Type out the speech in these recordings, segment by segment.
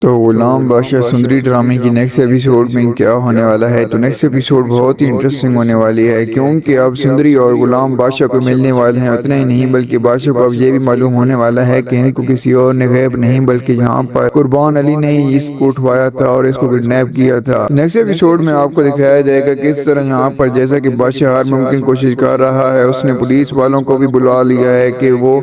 تو غلام بادشاہ سندری ڈرامے کی نیکسٹ ایپیسوڈ میں کیا ہونے والا ہے؟ تو نیکسٹ ایپیسوڈ بہت ہی انٹرسٹنگ ہونے والی ہے، کیونکہ اب سندری اور غلام بادشاہ کو ملنے والے ہیں۔ اتنا ہی نہیں بلکہ بادشاہ کو اب یہ بھی معلوم ہونے والا ہے کہ ان کو کسی اور نے غیب نہیں بلکہ یہاں پر قربان علی نے ہی اس کو اٹھوایا تھا اور اس کو کڈنیپ کیا تھا۔ نیکسٹ ایپیسوڈ میں آپ کو دکھایا جائے گا کس طرح یہاں پر جیسا کہ بادشاہ ہر ممکن کوشش کر رہا ہے، اس نے پولیس والوں کو بھی بلا لیا ہے کہ وہ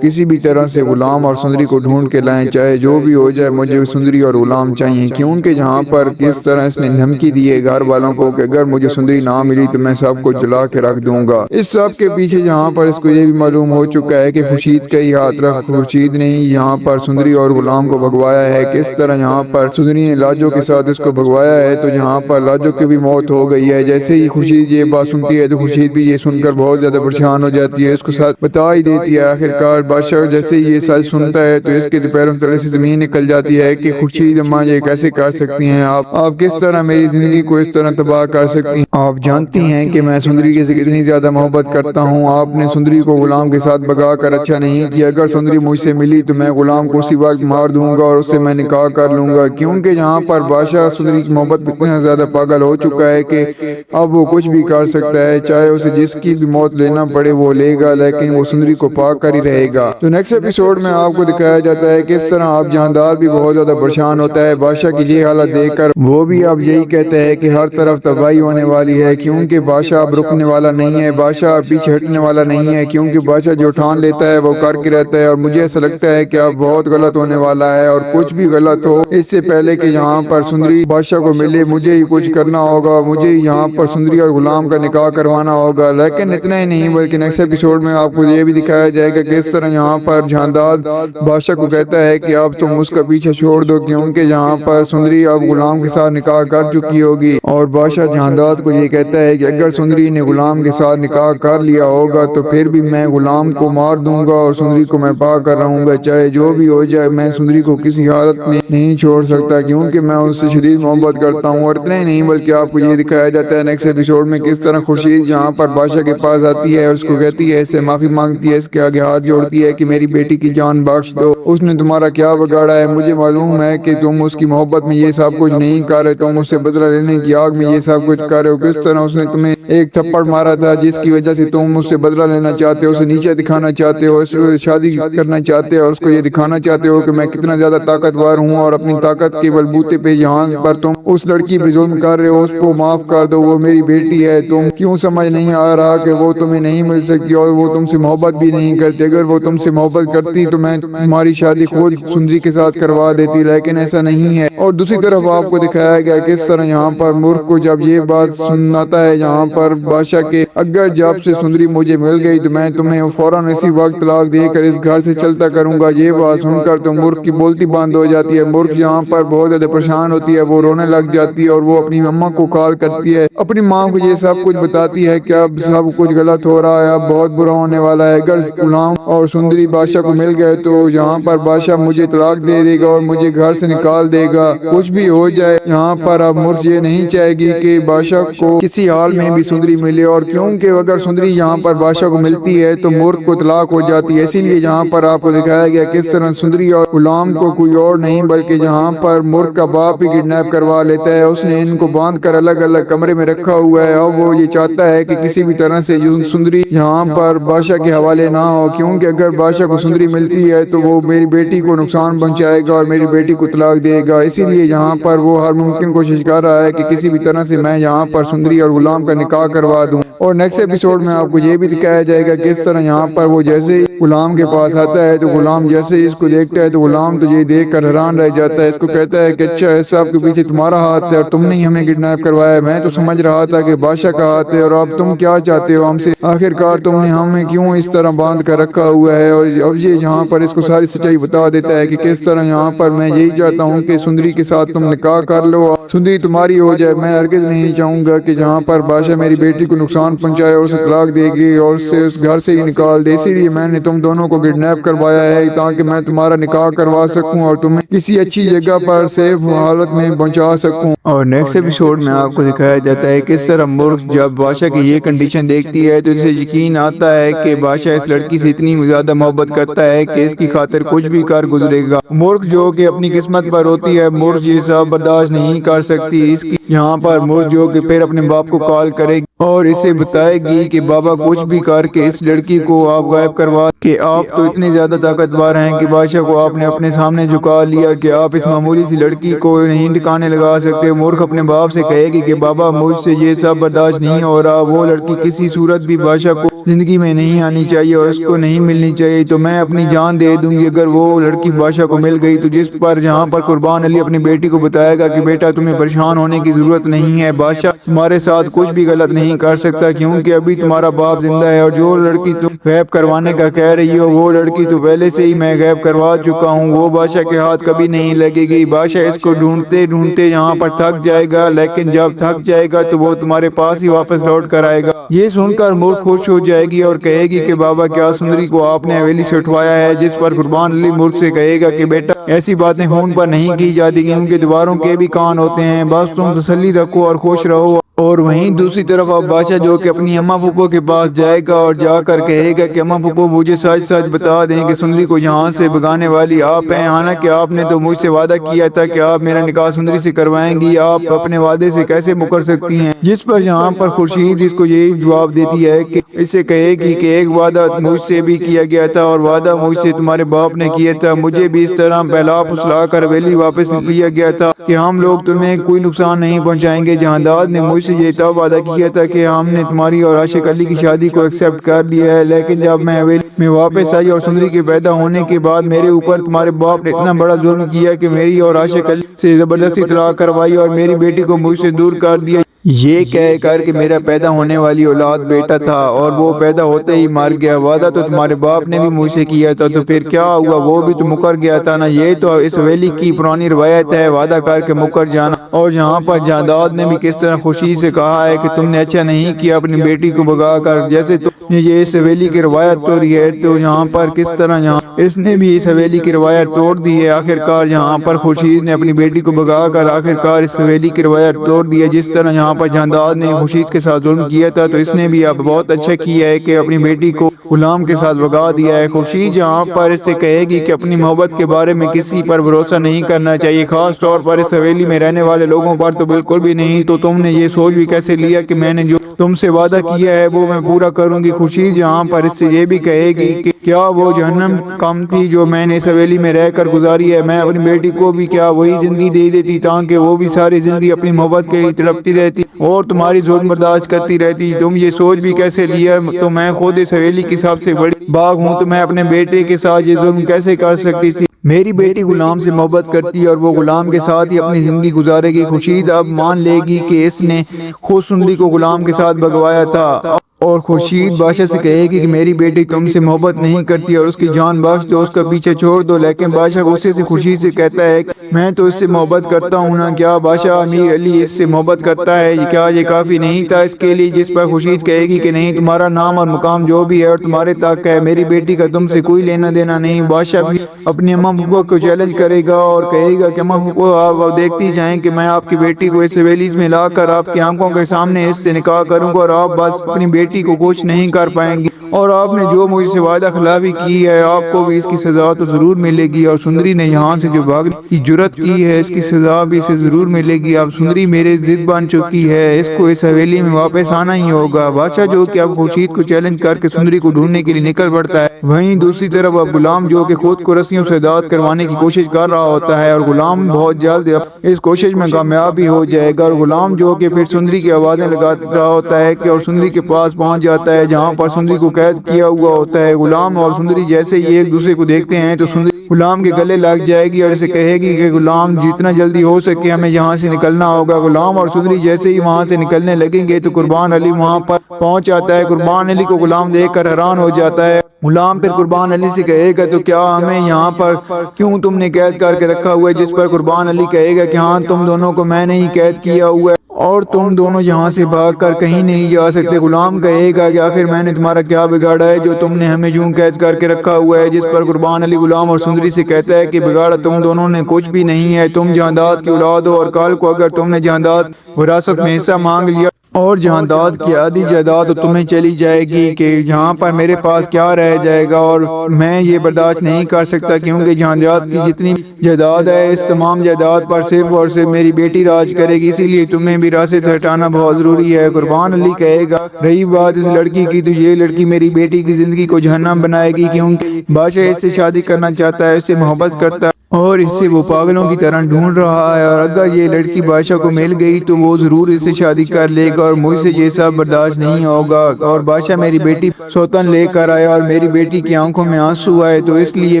کسی بھی طرح سے غلام اور سندری کو ڈھونڈ کے لائیں، چاہے جو بھی ہو جائے مجھے سندری اور غلام چاہیے۔ کیونکہ یہاں پر کس طرح اس نے دھمکی دی ہے گھر والوں کو کہ اگر مجھے سندری نہ ملی تو میں سب کو جلا کے رکھ دوں گا۔ اس سب کے پیچھے یہاں پر اس کو یہ بھی معلوم ہو چکا ہے کہ خورشید کا ہی ہاتھ رکھ، خورشید نے ہی یہاں پر سندری اور غلام کو بھگوایا ہے۔ کس طرح یہاں پر سندری نے لاجو کے ساتھ اس کو بھگوایا ہے تو یہاں پر لاجو کی بھی موت ہو گئی ہے۔ جیسے ہی خورشید یہ بات سنتی ہے تو خورشید بھی یہ سن کر بہت زیادہ پریشان ہو جاتی ہے، اس کو ساتھ بتا ہی دیتی ہے۔ آخرکار بادشاہ جیسے ہی یہ سچ سنتا ہے تو اس کے پیروں تلے سے زمین نکل جاتی ہے کہ خورشید اماں یہ کیسے کر سکتی ہیں آپ کس طرح میری زندگی کو اس طرح تباہ کر سکتی ہیں؟ آپ جانتی ہیں کہ میں سندری سے کتنی زیادہ محبت کرتا ہوں۔ آپ نے سندری کو غلام کے ساتھ بھگا کر اچھا نہیں کیا۔ اگر سندری مجھ سے ملی تو میں غلام کو اسی وقت مار دوں گا اور اس سے میں نکاح کر لوں گا۔ کیونکہ یہاں پر بادشاہ سندری کی محبت میں اتنا زیادہ پاگل ہو چکا ہے کہ اب وہ کچھ بھی کر سکتا ہے، چاہے اسے جس کی بھی موت لینا پڑے وہ لے گا، لیکن وہ سندری کو پا کر ہی رہے گا۔ تو نیکسٹ ایپیسوڈ میں آپ کو دکھایا جاتا ہے کس طرح آپ جہاندار بھی بہت زیادہ پریشان ہوتا ہے بادشاہ کی یہ حالت دیکھ کر۔ وہ بھی اب یہی کہتا ہے کہ ہر طرف تباہی ہونے والی ہے، کیونکہ بادشاہ اب رکنے والا نہیں ہے، بادشاہ اب پیچھے ہٹنے والا نہیں ہے، کیونکہ بادشاہ جو ٹھان لیتا ہے وہ کر کے رہتا ہے۔ اور مجھے ایسا لگتا ہے کہ اب بہت غلط ہونے والا ہے، اور کچھ بھی غلط ہو اس سے پہلے کہ یہاں پر سندری بادشاہ کو ملے مجھے ہی کچھ کرنا ہوگا، مجھے یہاں پر سندری اور غلام کا نکاح کروانا ہوگا۔ لیکن اتنا ہی نہیں بلکہ نیکسٹ ایپیسوڈ میں آپ کو یہ بھی دکھایا جائے گا کہ کس طرح یہاں پر جہاندار بادشاہ کو کہتا ہے کہ اب تم اس کا پیچھے چھوڑ دو، کیونکہ یہاں پر سندری اب غلام کے ساتھ نکاح کر چکی ہوگی۔ اور بادشاہ جہاندار کو یہ کہتا ہے کہ اگر سندری نے غلام کے ساتھ نکاح کر لیا ہوگا تو پھر بھی میں غلام کو مار دوں گا اور سندری کو میں پا کر رہوں گا، چاہے جو بھی ہو جائے میں سندری کو کسی حالت میں نہیں چھوڑ سکتا، کیونکہ میں اس سے شدید محبت کرتا ہوں۔ اور اتنا ہی نہیں بلکہ آپ کو یہ دکھایا جاتا ہے نیکسٹ ایپیسوڈ میں کس طرح خورشید یہاں پر بادشاہ کے پاس آتی ہے اور اس کو کہتی ہے، اس سے معافی مانگتی ہے، اس کے آگے ہاتھ جوڑتی ہے کہ میری بیٹی کی جان بخش دو، اس نے تمہارا کیا بگاڑا ہے؟ مجھے معلوم ہے کہ تم اس کی محبت میں یہ سب کچھ نہیں کر رہے، تم اس سے بدلہ لینے کی آگ میں یہ سب کچھ کر رہے ہو۔ کس طرح اس نے تمہیں ایک تھپڑ مارا تھا جس کی وجہ سے تم اس سے بدلہ لینا چاہتے ہو، اسے نیچے دکھانا چاہتے ہو، اس سے شادی کرنا چاہتے ہو اور اس کو یہ دکھانا چاہتے ہو کہ میں کتنا زیادہ طاقتور ہوں، اور اپنی طاقت کے بلبوتے پہ یہاں پر تم اس لڑکی پہ ظلم کر رہے ہو۔ اس کو معاف کر دو، وہ میری بیٹی ہے۔ تم کیوں سمجھ نہیں آ رہا کہ وہ تمہیں نہیں مل سکتی اور وہ تم سے محبت بھی نہیں کرتی؟ اگر وہ تم سے محبت کرتی تو میں تمہاری شادی خود سندری کے ساتھ کروا دیتی، لیکن ایسا نہیں ہے۔ اور دوسری طرف آپ کو دکھایا گیا کس طرح یہاں پر ملک کو جب یہ بات سناتا ہے یہاں پر بادشاہ کے، اگر جب سے سندری مجھے مل گئی تو میں تمہیں فوراً اسی وقت طلاق دے کر اس گھر سے چلتا کروں گا۔ یہ بات سن کر تو ملک کی بولتی بند ہو جاتی ہے، ملک یہاں پر بہت زیادہ پریشان ہوتی ہے، وہ رونے لگ جاتی ہے اور وہ اپنی اماں کو کال کرتی ہے، اپنی ماں کو یہ سب کچھ بتاتی ہے کہ اب سب کچھ غلط ہو رہا ہے، اب بہت برا ہونے والا ہے۔ اگر غلام اور سندری بادشاہ کو مل گئے تو یہاں پر بادشاہ مجھے طلاق دے دے گا اور مجھے گھر سے نکال دے گا۔ کچھ بھی ہو جائے یہاں پر اب ملک یہ نہیں چاہے گی کہ بادشاہ کو کسی حال میں بھی سندری ملے، اور کیونکہ اگر سندری یہاں پر بادشاہ کو ملتی ہے تو ملک کو طلاق ہو جاتی ہے۔ اسی لیے یہاں پر آپ کو دکھایا گیا کس طرح سندری اور غلام کو کوئی اور نہیں بلکہ یہاں پر ملک کا باپ ہی کڈنیپ کروا لیتا ہے۔ اس نے ان کو باندھ کر الگ الگ کمرے میں رکھا ہوا ہے، اور وہ یہ چاہتا ہے کہ کسی بھی طرح سے سندری یہاں پر بادشاہ کے حوالے نہ ہو، کیونکہ اگر بادشاہ کو سندری ملتی ہے تو وہ میری بیٹی کو نقصان پہنچائے گا اور میری بیٹی کو طلاق دے گا۔ اسی لیے یہاں پر وہ ہر ممکن کوشش کر رہا ہے کہ کسی بھی طرح سے میں یہاں پر سندری اور غلام کا نکاح کروا دوں۔ اور نیکسٹ ایپیسوڈ میں آپ کو یہ بھی دکھایا جائے گا کس طرح یہاں پر وہ جیسے ہی غلام کے پاس آتا ہے تو غلام جیسے ہی اس کو دیکھتا ہے تو غلام تو یہ دیکھ کر حیران رہ جاتا ہے، اس کو کہتا ہے کہ اچھا اس سب کے پیچھے تمہارا ہاتھ ہے اور تم نے ہمیں کڈنیپ کروایا ہے؟ میں تو سمجھ رہا تھا کہ بادشاہ کا ہاتھ ہے، اور اب تم کیا چاہتے ہو ہم سے؟ آخرکار تم نے ہمیں کیوں اس طرح باندھ کر رکھا ہوا ہے؟ اور اب یہ یہاں پر اس کو ساری سچائی بتا دیتا ہے کہ کس طرح یہاں پر میں یہی چاہتا ہوں کہ سندری کے ساتھ تم نکاح کر لو اور سندری تمہاری ہو جائے۔ میں ہرگز نہیں چاہوں گا کہ جہاں پر بادشاہ میری بیٹی کو نقصان نقصان پہنچائے اور اسے طلاق دے گی اور اسے اس گھر سے ہی نکال دے، اسی لیے میں نے تم دونوں کو کڈنیپ کروایا ہے تاکہ میں تمہارا نکاح کروا سکوں اور تمہیں کسی اچھی جگہ پر سیف حالت میں پہنچا سکوں۔ اور نیکسٹ ایپیسوڈ میں آپ کو دکھایا جاتا ہے کس طرح مورخ جب بادشاہ کی یہ کنڈیشن دیکھتی ہے تو اسے یقین آتا ہے کہ بادشاہ اس لڑکی سے اتنی زیادہ محبت کرتا ہے کہ اس کی خاطر کچھ بھی کر گزرے گا۔ مورخ جو کہ اپنی قسمت پر ہوتی ہے، مورخ یہ سب برداشت نہیں کر سکتی، اس کی یہاں پر مورخ جو کہ پھر اپنے باپ کو کال کرے گی اور اسے بتائے گی کہ بابا کچھ بھی کر کے اس لڑکی کو آپ غائب کروا کہ آپ تو اتنے زیادہ طاقتور ہیں کہ بادشاہ کو آپ نے اپنے سامنے جھکا لیا کہ آپ اس معمولی سی لڑکی کو نہیں ٹھکانے لگا سکتے۔ مورخ اپنے باپ سے کہے گی کہ بابا مجھ سے یہ سب برداشت نہیں ہو رہا، وہ لڑکی کسی صورت بھی بادشاہ کو زندگی میں نہیں آنی چاہیے اور اس کو نہیں ملنی چاہیے، تو میں اپنی جان دے دوں گی اگر وہ لڑکی بادشاہ کو مل گئی۔ تو جس پر یہاں پر قربان علی اپنی بیٹی کو بتائے گا کہ بیٹا تمہیں پریشان ہونے کی ضرورت نہیں ہے، بادشاہ تمہارے ساتھ کچھ بھی غلط نہیں کر سکتا کیونکہ ابھی تمہارا باپ زندہ ہے، اور جو لڑکی تم غائب کروانے کا کہہ رہی ہو وہ لڑکی تو پہلے سے ہی میں غائب کروا چکا ہوں، وہ بادشاہ کے ہاتھ کبھی نہیں لگے گی۔ بادشاہ اس کو ڈھونڈتے ڈھونڈتے یہاں پر تھک جائے گا، لیکن جب تھک جائے گا تو وہ تمہارے پاس ہی واپس لوٹ کر آئے گا۔ یہ سن کر مورخ خوش ہو جائے گی اور کہے گی کہ بابا کیا سندری کو آپ نے حویلی سے اٹھوایا ہے، جس پر قربان علی مورخ سے کہے گا کہ بیٹا ایسی باتیں فون پر نہیں کی جاتی کیونکہ دیواروں کے بھی کان ہوتے ہیں، بس تم تسلی رکھو اور خوش رہو۔ اور وہیں دوسری طرف اب بادشاہ جو کہ اپنی اماں پھپھو کے پاس جائے گا اور جا کر کہے گا کہ اماں پھپھو مجھے سچ سچ بتا دیں کہ سندری کو یہاں سے بھگانے والی آپ ہیں، حالانکہ آپ نے تو مجھ سے وعدہ کیا تھا کہ آپ میرا نکاح سندری سے کروائیں گی، آپ اپنے وعدے سے کیسے مکر سکتی ہیں؟ جس پر یہاں پر خورشید اس کو یہی جواب دیتی ہے کہ اسے کہے گی کہ ایک وعدہ مجھ سے بھی کیا گیا تھا اور وعدہ مجھ سے تمہارے باپ نے کیا تھا، مجھے بھی اس طرح پہلا پھسلا کر حویلی واپس لیا گیا تھا کہ ہم لوگ تمہیں کوئی نقصان نہیں پہنچائیں گے۔ جہانداد نے مجھ سے یہ تب وعدہ کیا تھا کہ ہم نے تمہاری اور عاشق علی کی شادی کو ایکسپٹ کر لیا ہے، لیکن جب میں حویلی میں واپس آئی اور سندری کے پیدا ہونے کے بعد میرے اوپر تمہارے باپ نے اتنا بڑا ظلم کیا کہ میری اور عاشق علی سے زبردستی طلاق کروائی اور میری بیٹی کو مجھ سے دور کر دیا، یہ کہہ کر کہ میرا پیدا ہونے والی اولاد بیٹا تھا اور وہ پیدا ہوتے ہی مر گیا۔ وعدہ تو تمہارے باپ نے بھی مجھ سے کیا تھا، تو پھر کیا ہوا؟ وہ بھی تو مکر گیا تھا نا۔ یہ تو اس حویلی کی پرانی روایت ہے، وعدہ کر کے مکر جانا۔ اور یہاں پر جہانداد نے بھی کس طرح خوشی سے کہا ہے کہ تم نے اچھا نہیں کیا اپنی بیٹی کو بھگا کر، جیسے تم نے یہ اس حویلی کی روایت توڑی ہے، تو یہاں پر کس طرح یہاں اس نے بھی اس حویلی کی روایت توڑ دی ہے۔ آخرکار یہاں پر خورشید نے اپنی بیٹی کو بھگا کر آخرکار اس حویلی کی روایت توڑ دی ہے۔ جس طرح یہاں پر جہانداد نے خورشید کے ساتھ ظلم کیا تھا تو اس نے بھی اب بہت اچھا کیا ہے کہ اپنی بیٹی کو غلام کے ساتھ بھگا دیا ہے۔ خورشید یہاں پر اس سے کہے گی کہ اپنی محبت کے بارے میں کسی پر بھروسہ نہیں کرنا چاہیے، خاص طور پر اس حویلی میں رہنے والے لوگوں پر تو بالکل بھی نہیں۔ تو تم نے یہ سوچ بھی کیسے لیا کہ میں نے جو تم سے وعدہ کیا ہے وہ میں پورا کروں گی؟ خورشید یہاں پر اس سے یہ بھی کہے گی کہ کیا وہ جہنم کم تھی جو میں نے اس حویلی میں رہ کر گزاری ہے؟ میں اپنی بیٹی کو بھی کیا وہی زندگی دے دیتی تاکہ وہ بھی ساری زندگی اپنی محبت کے لیے تڑپتی رہتی اور تمہاری ظلم برداشت کرتی رہتی؟ تم یہ سوچ بھی کیسے لیا؟ تو میں خود اس حویلی کی سب سے بڑی باغ ہوں، تو میں اپنے بیٹے کے ساتھ یہ ظلم کیسے کر سکتی تھی؟ میری بیٹی غلام سے محبت کرتی ہے اور وہ غلام کے ساتھ ہی اپنی زندگی گزارے گی۔ خورشید اب مان لے گی کہ اس نے خود سندری کو غلام کے ساتھ بھگوایا تھا اور خورشید بادشاہ سے کہے گی کہ میری بیٹی تم سے محبت نہیں کرتی اور اس کی جان بخش دو، اس کا پیچھے چھوڑ دو۔ لیکن بادشاہ غصے سے خورشید سے کہتا ہے کہ میں تو اس سے محبت کرتا ہوں نا۔ کیا بادشاہ امیر علی اس سے محبت کرتا ہے؟ کیا یہ کافی نہیں تھا اس کے لیے؟ جس پر خورشید کہے گی کہ نہیں، تمہارا نام اور مقام جو بھی ہے اور تمہارے تک ہے، میری بیٹی کا تم سے کوئی لینا دینا نہیں۔ بادشاہ بھی اپنی اماں پھپھو کو چیلنج کرے گا اور کہے گا کہ اماں پھپھو آپ دیکھتی جائیں کہ میں آپ کی بیٹی کو اس حویلی میں لا کر آپ کی آنکھوں کے سامنے اس سے نکاح کروں گا اور آپ بس اپنی بیٹی کو کچھ نہیں کر پائیں گی، اور آپ نے جو مجھ سے وعدہ خلافی کی ہے آپ کو بھی اس کی سزا تو ضرور ملے گی، اور سندری نے یہاں سے جو بھاگنے کی جرت کی ہے اس کی سزا بھی اسے ضرور ملے گی۔ اب سندری میرے ضد بن چکی ہے، اس کو اس حویلی میں واپس آنا ہی ہوگا۔ بادشاہ جو کہ اب خورشید کو چیلنج کر کے سندری کو ڈھونڈنے کے لیے نکل پڑتا ہے، وہیں دوسری طرف اب غلام جو کہ خود کو رسیوں سے آزاد کروانے کی کوشش کر رہا ہوتا ہے، اور غلام بہت جلد اس کوشش میں کامیاب بھی ہو جائے گا، اور غلام جو کہ پھر سندری کی آوازیں لگا رہا ہوتا ہے کہ اور سندری کے پاس پہنچ جاتا ہے جہاں پر سندری کو قید کیا ہوا ہوتا ہے۔ غلام اور سندری جیسے ہی ایک دوسرے کو دیکھتے ہیں تو سندری غلام کے گلے لگ جائے گی اور اسے کہے گی کہ غلام جتنا جلدی ہو سکے ہمیں یہاں سے نکلنا ہوگا۔ غلام اور سندری جیسے ہی وہاں سے نکلنے لگیں گے تو قربان علی وہاں پر پہنچ جاتا ہے۔ قربان علی کو غلام دیکھ کر حیران ہو جاتا ہے۔ غلام پھر قربان علی سے کہے گا تو کیا ہمیں یہاں پر کیوں تم نے قید کر کے رکھا ہوا ہے؟ جس پر قربان علی کہے گا کہ ہاں تم دونوں کو میں نے ہی قید کیا ہوا ہے اور تم دونوں یہاں سے بھاگ کر کہیں نہیں جا سکتے۔ غلام کہے گا کہ آخر میں نے تمہارا کیا بگاڑا ہے جو تم نے ہمیں یوں قید کر کے رکھا ہوا ہے، جس پر قربان علی غلام اور سندری سے کہتا ہے کہ بگاڑا تم دونوں نے کچھ بھی نہیں ہے، تم جہانداد کی اولاد ہو، اور کل کو اگر تم نے جہانداد وراثت میں حصہ مانگ لیا اور جہانداد کی آدھی جائیداد تمہیں چلی جائے گی کہ یہاں پر میرے پاس کیا رہ جائے گا، اور میں یہ برداشت نہیں کر سکتا کیونکہ جہانداد کی جتنی جائیداد ہے اس تمام جائیداد پر صرف اور صرف میری بیٹی راج کرے گی، اسی لیے تمہیں بھی وراثت سے ہٹانا بہت ضروری ہے۔ قربان علی کہے گا رہی بات اس لڑکی کی، تو یہ لڑکی میری بیٹی کی زندگی کو جہنم بنائے گی، کیونکہ بادشاہ اس سے شادی کرنا چاہتا ہے، اس سے محبت کرتا ہے اور اس سے وہ پاگلوں کی طرح ڈھونڈ رہا ہے، اور اگر یہ لڑکی بادشاہ کو مل گئی تو وہ ضرور اس سے شادی کر لے گا، اور مجھ سے یہ سب برداشت نہیں ہوگا، اور بادشاہ میری بیٹی سوتن لے کر آیا اور میری بیٹی کی آنکھوں میں آنسو آئے، تو اس لیے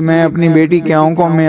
میں اپنی بیٹی کی آنکھوں میں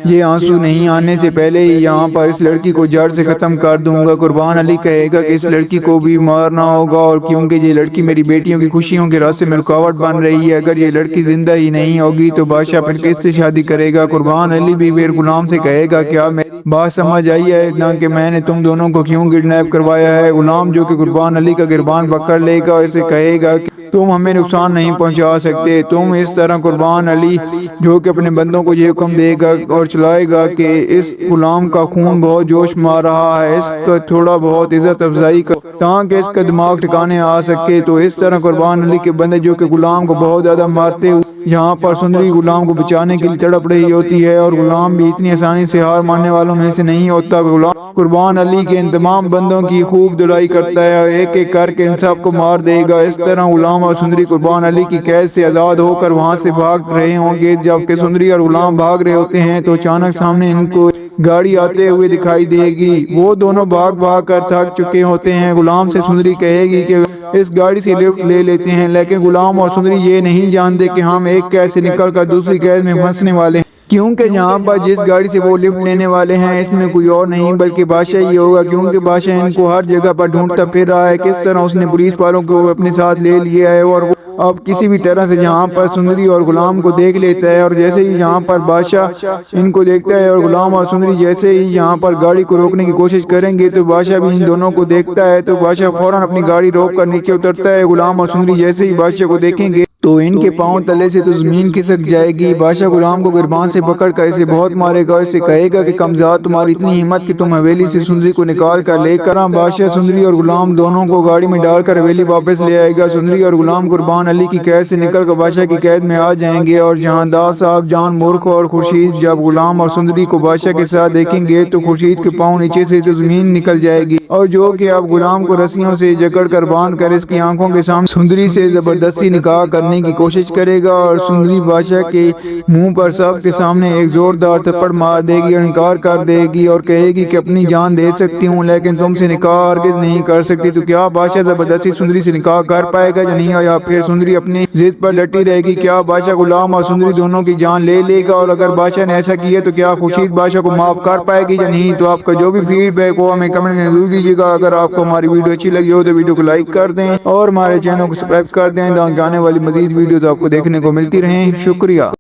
یہ آنسو نہیں آنے سے پہلے ہی یہاں پر اس لڑکی کو جڑ سے ختم کر دوں گا۔ قربان علی کہے گا کہ اس لڑکی کو بھی مارنا ہوگا، اور کیونکہ یہ لڑکی میری بیٹیوں کی خوشیوں کے راستے میں رکاوٹ بن رہی ہے، اگر یہ لڑکی زندہ ہی نہیں ہوگی تو بادشاہ پھر کس سے شادی کرے گا۔ قربان علی بھی پھر غلام سے کہے گا کیا میری بات سمجھ آئی ہے نہ کہ میں نے تم دونوں کو کیوں کڈنیپ کروایا ہے۔ غلام جو کہ قربان علی کا گربان پکڑ لے گا اور اسے کہے گا کہ تم ہمیں نقصان نہیں پہنچا سکتے، تم اس طرح قربان علی جو کہ اپنے بندوں کو یہ حکم دے گا اور چلائے گا کہ اس غلام کا خون بہت جوش مار رہا ہے، اس کا تھوڑا بہت عزت افزائی کر تاکہ اس کا دماغ ٹھکانے آ سکے، تو اس طرح قربان علی کے بندے جو کہ غلام کو بہت زیادہ مارتے ہوئے یہاں پر سندری غلام کو بچانے کے لیے تڑپ رہی ہوتی ہے، اور غلام بھی اتنی آسانی سے ہار ماننے والوں میں سے نہیں ہوتا۔ غلام قربان علی کے ان تمام بندوں کی خوب دلائی کرتا ہے اور ایک ایک کر کے ان سب کو مار دے گا۔ اس طرح غلام اور سندری قربان علی کی قید سے آزاد ہو کر وہاں سے بھاگ رہے ہوں گے۔ جبکہ سندری اور غلام بھاگ رہے ہوتے ہیں تو اچانک سامنے ان کو گاڑی آتے ہوئے دکھائی دے گی، وہ دونوں بھاگ بھاگ کر تھک چکے ہوتے ہیں۔ غلام سے سندری کہے گی کہ اس گاڑی سے لفٹ لے لیتے ہیں، لیکن غلام اور سندری یہ نہیں جانتے کہ ہم ایک قید سے نکل کر دوسری قید میں پھنسنے والے ہیں، کیونکہ یہاں پر جس گاڑی سے وہ لفٹ لینے والے ہیں اس میں کوئی اور نہیں بلکہ بادشاہ ہی ہوگا، کیونکہ بادشاہ ان کو ہر جگہ پر ڈھونڈتا پھر رہا ہے۔ کس طرح اس نے پولیس والوں کو اپنے ساتھ لے لیا ہے اور وہ اب کسی بھی طرح سے یہاں پر سندری اور غلام کو دیکھ لیتا ہے، اور جیسے ہی یہاں پر بادشاہ ان کو دیکھتا ہے اور غلام اور سندری جیسے ہی یہاں پر گاڑی کو روکنے کی کوشش کریں گے تو بادشاہ بھی ان دونوں کو دیکھتا ہے، تو بادشاہ فوراً اپنی گاڑی روک کر نیچے اترتا ہے۔ غلام اور سندری جیسے ہی بادشاہ کو دیکھیں گے تو ان کے پاؤں تلے سے تو زمین کھسک جائے گی۔ بادشاہ غلام کو گربان سے پکڑ کر اسے بہت مارے گا اور اسے کہے گا کہ کمزاد تمہاری اتنی ہمت کہ تم حویلی سے سندری کو نکال کر لے کر بادشاہ سندری اور غلام دونوں کو گاڑی میں ڈال کر حویلی واپس لے آئے گا۔ سندری اور غلام قربان علی کی قید سے نکل کر بادشاہ کی قید میں آ جائیں گے، اور جہاندار صاحب جان مورخ اور خورشید جب غلام اور سندری کو بادشاہ کے ساتھ دیکھیں گے تو خورشید کے پاؤں نیچے سے تو زمین نکل جائے گی، اور جو کہ اب غلام کو رسیوں سے جکڑ کر باندھ کر اس کی آنکھوں کے سامنے سندری سے زبردستی نکاح کرنے کی کوشش کرے گا، اور سندری بادشاہ کے منہ پر سب کے سامنے ایک زوردار تھپڑ مار دے گی اور انکار کر دے گی اور کہے گی کہ اپنی جان دے سکتی ہوں لیکن تم سے نکاح ہرگز نہیں کر سکتی۔ تو کیا بادشاہ زبردستی سندری سے نکاح کر پائے گا یا نہیں، یا پھر سندری اپنی ضد پر ڈٹی رہے گی؟ کیا بادشاہ غلام اور سندری دونوں کی جان لے لے گا، اور اگر بادشاہ نے ایسا کیا تو کیا خورشید بادشاہ کو معاف کر پائے گی یا نہیں؟ تو آپ کا جو بھی فیڈ بیک ہو ہمیں کمنٹ میں ضرور دیجیے گا۔ اگر آپ کو ہماری ویڈیو اچھی لگی ہو تو ویڈیو کو لائک کر دیں اور ہمارے چینل کو سبسکرائب کر دیں تاکہ آنے والی مزید ویڈیو تو آپ کو دیکھنے کو ملتی رہیں۔ شکریہ۔